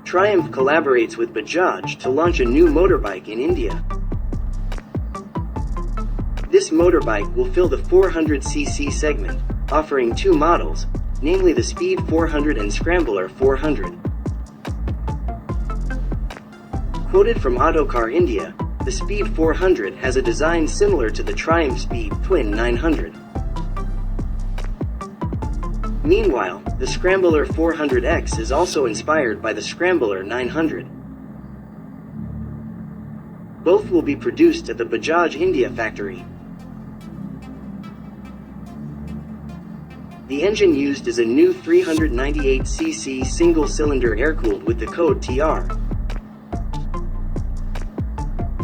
Triumph collaborates with Bajaj to launch a new motorbike in India. This motorbike will fill the 400cc segment, offering two models, namely the Speed 400 and Scrambler 400. Quoted from Autocar India, the Speed 400 has a design similar to the Triumph Speed Twin 900. Meanwhile, the Scrambler 400X is also inspired by the Scrambler 900. Both will be produced at the Bajaj India factory. The engine used is a new 398cc single-cylinder air-cooled with the code TR.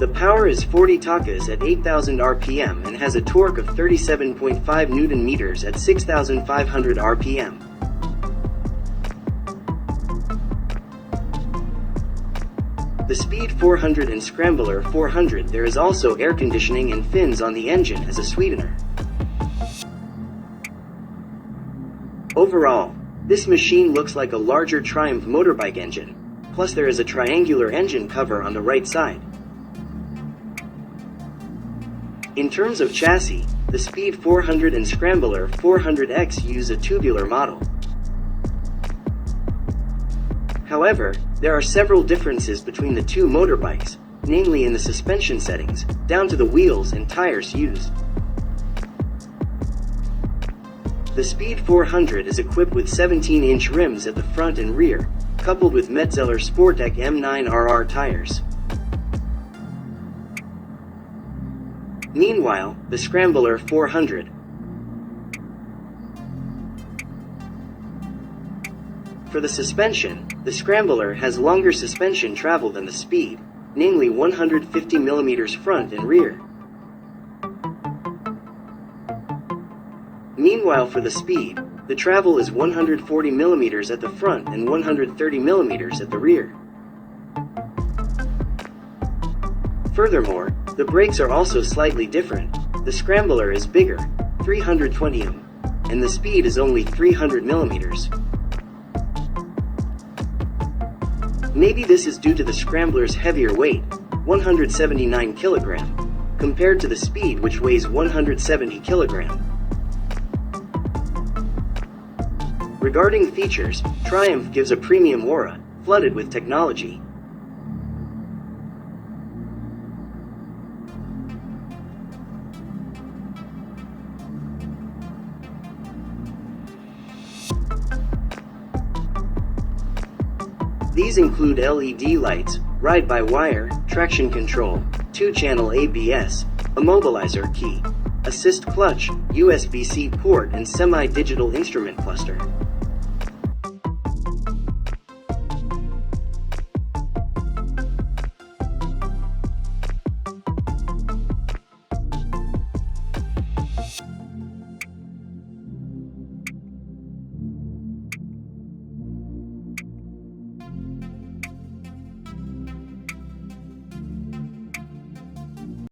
The power is 40 takas at 8,000 rpm and has a torque of 37.5 Nm at 6,500 rpm. The Speed 400 and Scrambler 400, there is also air conditioning and fins on the engine as a sweetener. Overall, this machine looks like a larger Triumph motorbike engine, plus there is a triangular engine cover on the right side. In terms of chassis, the Speed 400 and Scrambler 400X use a tubular model. However, there are several differences between the two motorbikes, namely in the suspension settings, down to the wheels and tires used. The Speed 400 is equipped with 17-inch rims at the front and rear, coupled with Metzeler Sportec M9RR tires. Meanwhile, the Scrambler 400. For the suspension, the Scrambler has longer suspension travel than the Speed, namely 150 mm front and rear. Meanwhile, for the Speed, the travel is 140 mm at the front and 130 mm at the rear. Furthermore, the brakes are also slightly different. The Scrambler is bigger, 320 mm, and the Speed is only 300 mm. Maybe this is due to the Scrambler's heavier weight, 179 kg, compared to the Speed, which weighs 170 kg. Regarding features, Triumph gives a premium aura, flooded with technology. These include LED lights, ride-by-wire, traction control, 2-channel ABS, immobilizer key, assist clutch, USB-C port and semi-digital instrument cluster.